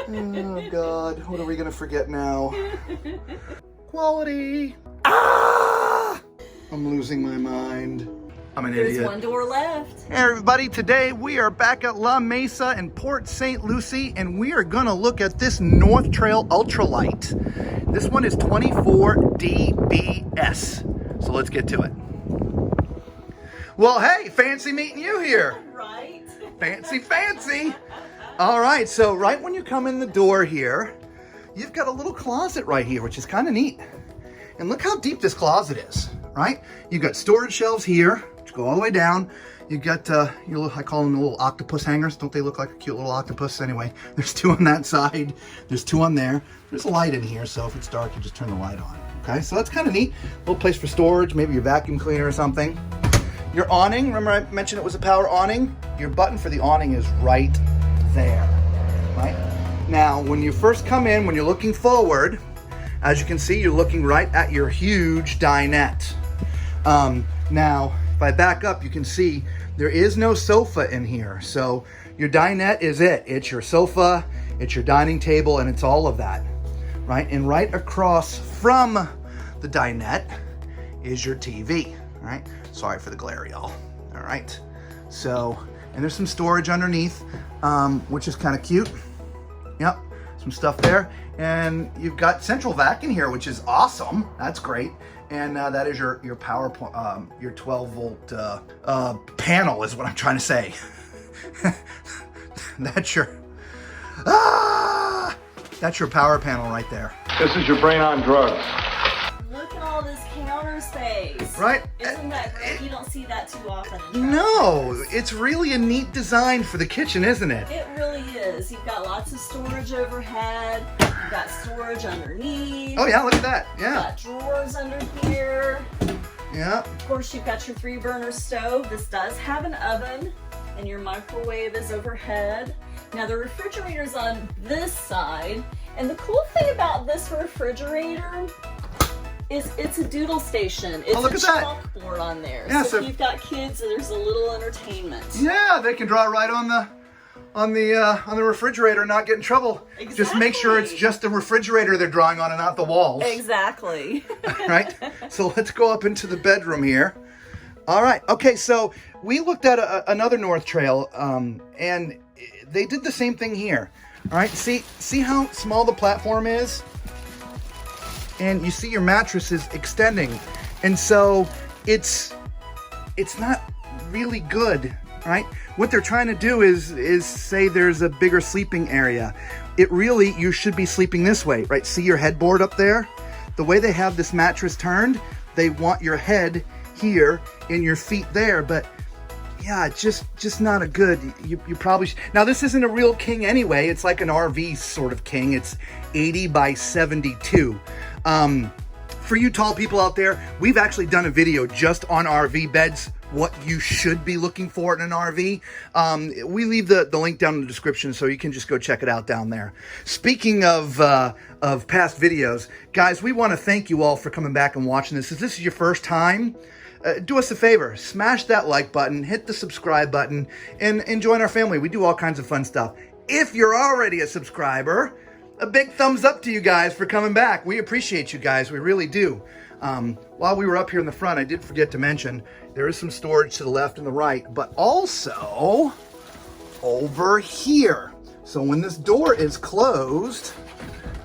Oh God, what are we gonna forget now? Quality. Ah! I'm losing my mind. I'm an idiot. There's one door left. Hey everybody, today we are back at La Mesa in Port St Lucie, and we are gonna look at this North Trail Ultralight. This one is 24 dBs. So let's get to it. Well, hey, fancy meeting you here. Right. Fancy, fancy. All right, so right when you come in the door here, you've got a little closet right here, which is kind of neat. And look how deep this closet is, right? You've got storage shelves here, which go all the way down. You've got your little, I call them the little octopus hangers. Don't they look like a cute little octopus? Anyway, there's two on that side. There's two on there. There's a light in here, so if it's dark, you just turn the light on. Okay, so that's kind of neat. Little place for storage, maybe your vacuum cleaner or something. Your awning, remember I mentioned it was a power awning? Your button for the awning is right there, right? Now, when you first come in, when you're looking forward, as you can see, you're looking right at your huge dinette. Now, if I back up, you can see there is no sofa in here. So your dinette is it. It's your sofa, it's your dining table, and it's all of that, right? And right across from the dinette is your TV, all right? Sorry for the glare, y'all. All right. So, and there's some storage underneath, which is kind of cute. Yep, some stuff there. And you've got central vac in here, which is awesome. That's great. And that is your power, your 12 volt panel is what I'm trying to say. That's your power panel right there. This is your brain on drugs. Look at all this counter space. Right? Isn't that great? You don't see that too often. No, it's really a neat design for the kitchen, isn't it? It really is. You've got lots of storage overhead. You've got storage underneath. Oh yeah, look at that. Yeah. You've got drawers under here. Yeah. Of course, you've got your 3-burner stove. This does have an oven, and your microwave is overhead. Now the refrigerator's on this side, and the cool thing about this refrigerator is it's a doodle station. It's look a at that. chalkboard on there. Yeah, so so if you've got kids, there's a little entertainment. Yeah, they can draw it right on the refrigerator and not get in trouble. Exactly. Just make sure it's just the refrigerator they're drawing on and not the walls. Exactly. Right? So let's go up into the bedroom here. All right. Okay, so we looked at another North Trail, and they did the same thing here. All right. See how small the platform is? And you see your mattress is extending. And so it's not really good, right? What they're trying to do is say there's a bigger sleeping area. It really, you should be sleeping this way, right? See your headboard up there? The way they have this mattress turned, they want your head here and your feet there, but yeah, just not a good, you probably, now this isn't a real king anyway, it's like an RV sort of king, it's 80 by 72. For you tall people out there, we've actually done a video just on RV beds, what you should be looking for in an RV. We leave the link down in the description so you can just go check it out down there. Speaking of past videos, guys, we want to thank you all for coming back and watching this. If this is your first time, do us a favor, smash that like button, hit the subscribe button, and join our family. We do all kinds of fun stuff. If you're already a subscriber, a big thumbs up to you guys for coming back. We appreciate you guys, we really do. While we were up here in the front, I did forget to mention, there is some storage to the left and the right, but also over here. So when this door is closed,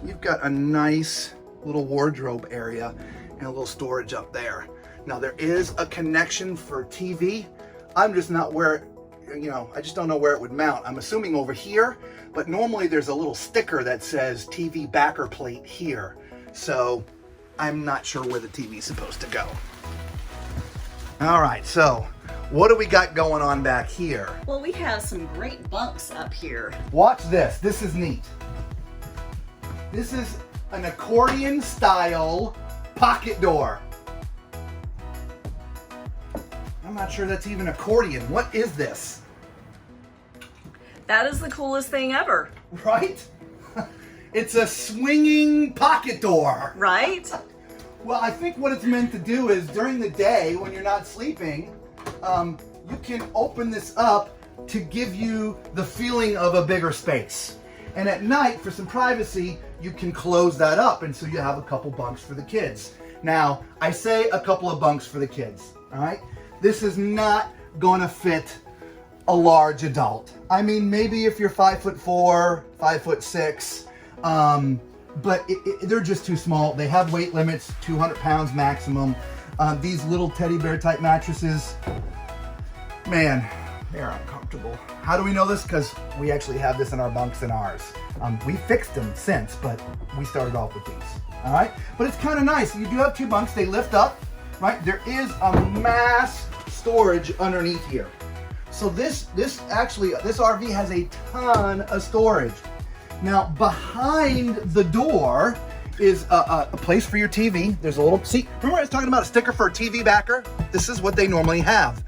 you've got a nice little wardrobe area and a little storage up there. Now there is a connection for TV. I'm just not where, I just don't know where it would mount. I'm assuming over here, but normally there's a little sticker that says TV backer plate here. So I'm not sure where the TV is supposed to go. All right, so what do we got going on back here? Well, we have some great bunks up here. Watch this. This is neat. This is an accordion style pocket door. I'm not sure that's even accordion. What is this? That is the coolest thing ever. Right? It's a swinging pocket door. Right? Well, I think what it's meant to do is during the day when you're not sleeping, you can open this up to give you the feeling of a bigger space. And at night, for some privacy, you can close that up, and so you have a couple bunks for the kids. Now, I say a couple of bunks for the kids, all right? This is not gonna fit a large adult. I mean, maybe if you're 5'4", 5'6", but they're just too small. They have weight limits, 200 pounds maximum. These little teddy bear type mattresses, man, they're uncomfortable. How do we know this? Because we actually have this in our bunks and ours. We fixed them since, but we started off with these, all right? But it's kind of nice. You do have 2 bunks, they lift up, right? There is a mass storage underneath here. So this RV has a ton of storage. Now, behind the door is a place for your TV. There's a little, see, remember I was talking about a sticker for a TV backer? This is what they normally have.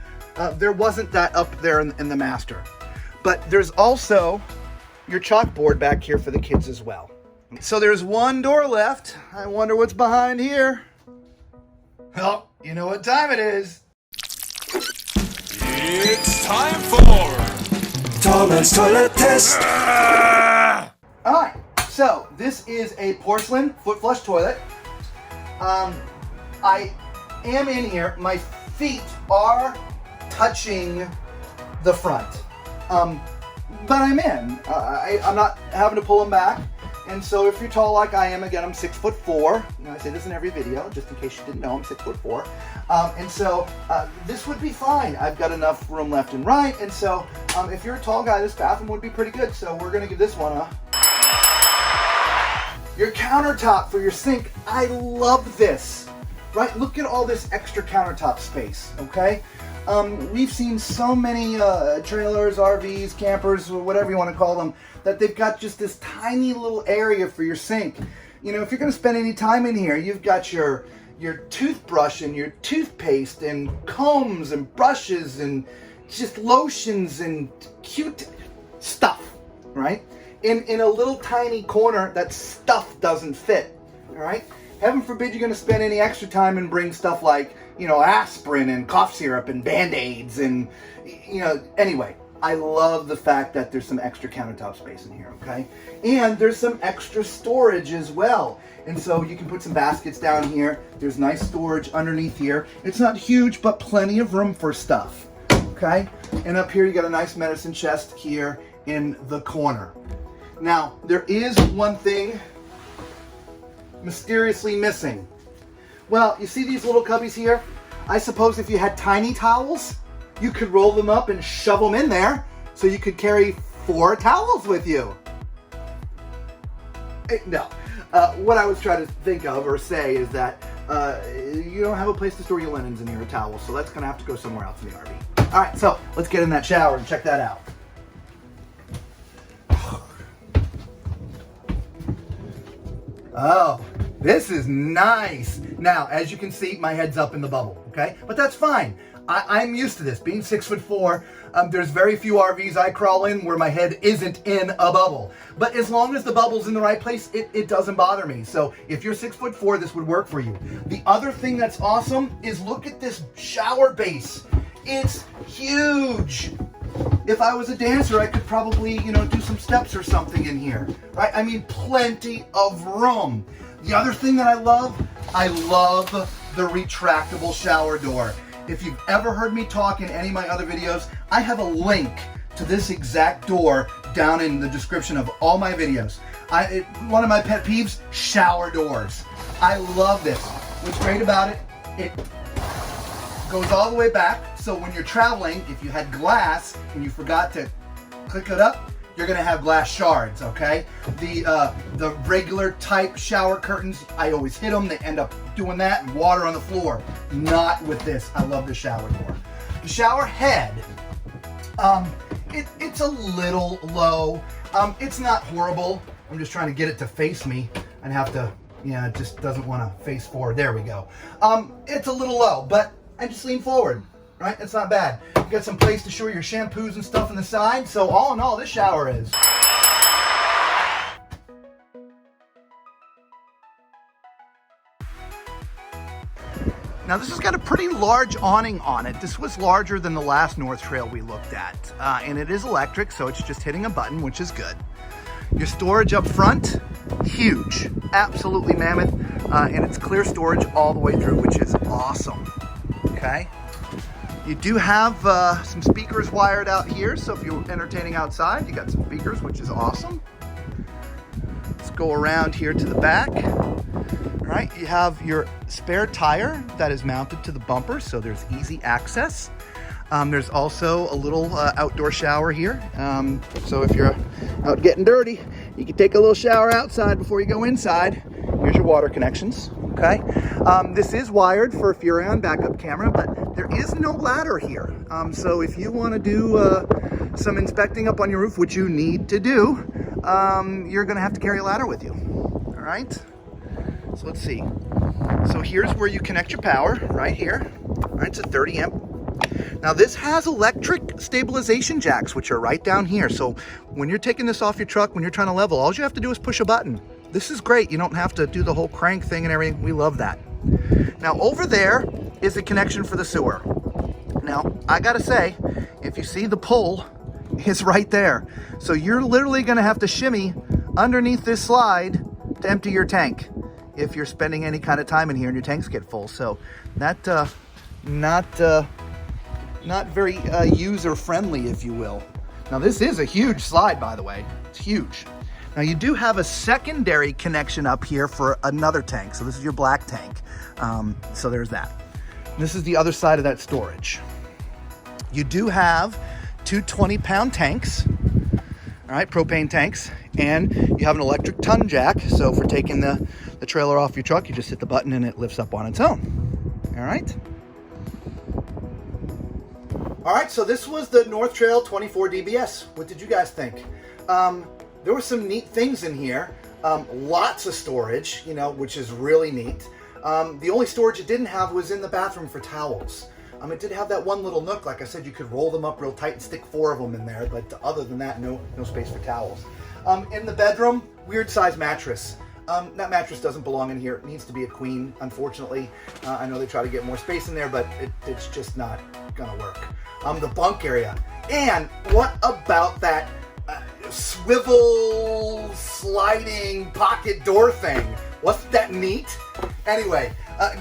There wasn't that up there in the master. But there's also your chalkboard back here for the kids as well. So there's one door left. I wonder what's behind here. Well, you know what time it is. It's time for Tom's Toilet Test. All right, so this is a porcelain foot flush toilet. I am in here. My feet are touching the front, but I'm in. I'm not having to pull them back. And so if you're tall like I am, again, I'm 6'4". You know, I say this in every video, just in case you didn't know, I'm 6'4". And so this would be fine. I've got enough room left and right. And so if you're a tall guy, this bathroom would be pretty good. So we're gonna give this one a... Your countertop for your sink, I love this, right? Look at all this extra countertop space, okay? We've seen so many trailers, RVs, campers, whatever you want to call them, that they've got just this tiny little area for your sink. You know, if you're going to spend any time in here, you've got your toothbrush and your toothpaste and combs and brushes and just lotions and cute stuff, right? In a little tiny corner, that stuff doesn't fit, all right? Heaven forbid you're going to spend any extra time and bring stuff like, you know, aspirin and cough syrup and Band-Aids and, you know, anyway. I love the fact that there's some extra countertop space in here, okay? And there's some extra storage as well. And so you can put some baskets down here. There's nice storage underneath here. It's not huge, but plenty of room for stuff, okay? And up here you got a nice medicine chest here in the corner. Now, there is one thing mysteriously missing. Well, you see these little cubbies here? I suppose if you had tiny towels, you could roll them up and shove them in there so you could carry 4 towels with you. No. What I was trying to think of or say is that you don't have a place to store your linens and your towels, so that's going to have to go somewhere else in the RV. All right, so let's get in that shower and check that out. Oh, this is nice. Now, as you can see, my head's up in the bubble, okay? But that's fine. I'm used to this. Being 6'4", there's very few RVs I crawl in where my head isn't in a bubble. But as long as the bubble's in the right place, it doesn't bother me. So if you're 6'4", this would work for you. The other thing that's awesome is look at this shower base. It's huge. If I was a dancer, I could probably, you know, do some steps or something in here, right? I mean, plenty of room. The other thing that I love the retractable shower door. If you've ever heard me talk in any of my other videos, I have a link to this exact door down in the description of all my videos. One of my pet peeves, shower doors. I love this. What's great about it, it goes all the way back, so when you're traveling, if you had glass and you forgot to click it up, you're gonna have glass shards, okay? The regular type shower curtains, I always hit them, they end up doing that and water on the floor. Not with this. I love the shower door. The shower head, it's a little low. It's not horrible. I'm just trying to get it to face me and have to, yeah, it just doesn't want to face forward. There we go. It's a little low, but I just lean forward, right? It's not bad. You got some place to store your shampoos and stuff on the side. So all in all, this shower is. Now this has got a pretty large awning on it. This was larger than the last North Trail we looked at. And it is electric, so it's just hitting a button, which is good. Your storage up front, huge, absolutely mammoth, and it's clear storage all the way through, which is awesome, okay? You do have some speakers wired out here, so if you're entertaining outside, you got some speakers, which is awesome. Let's go around here to the back. All right, you have your spare tire that is mounted to the bumper, so there's easy access. There's also a little outdoor shower here. So if you're out getting dirty, you can take a little shower outside before you go inside. Here's your water connections, okay? This is wired for a Furrion backup camera, but there is no ladder here. So if you want to do some inspecting up on your roof, which you need to do, you're going to have to carry a ladder with you, all right? So let's see. So here's where you connect your power, right here. All right, it's a 30 amp. Now this has electric stabilization jacks, which are right down here. So when you're taking this off your truck, when you're trying to level, all you have to do is push a button. This is great. You don't have to do the whole crank thing and everything. We love that. Now over there is the connection for the sewer. Now I gotta say, if you see the pull is right there. So you're literally gonna have to shimmy underneath this slide to empty your tank if you're spending any kind of time in here and your tanks get full. So that not very user friendly, if you will. Now this is a huge slide, by the way. It's huge. Now you do have a secondary connection up here for another tank. So this is your black tank. So there's that. This is the other side of that storage. You do have two 20-pound tanks, all right, propane tanks, and you have an electric ton jack. So for taking the trailer off your truck, you just hit the button and it lifts up on its own. All right. All right, so this was the North Trail 24 DBS. What did you guys think? There were some neat things in here. Lots of storage, you know, which is really neat. The only storage it didn't have was in the bathroom for towels. It did have that one little nook. Like I said, you could roll them up real tight and stick 4 of them in there, but other than that, no space for towels. In the bedroom, weird size mattress. That mattress doesn't belong in here. It needs to be a queen, unfortunately. I know they try to get more space in there, but it's just not gonna work. The bunk area. And what about that swivel sliding pocket door thing? Wasn't that neat? Anyway,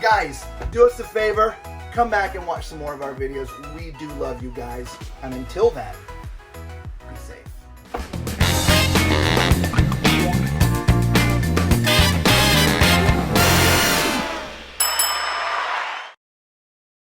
guys, do us a favor. Come back and watch some more of our videos. We do love you guys. And until then,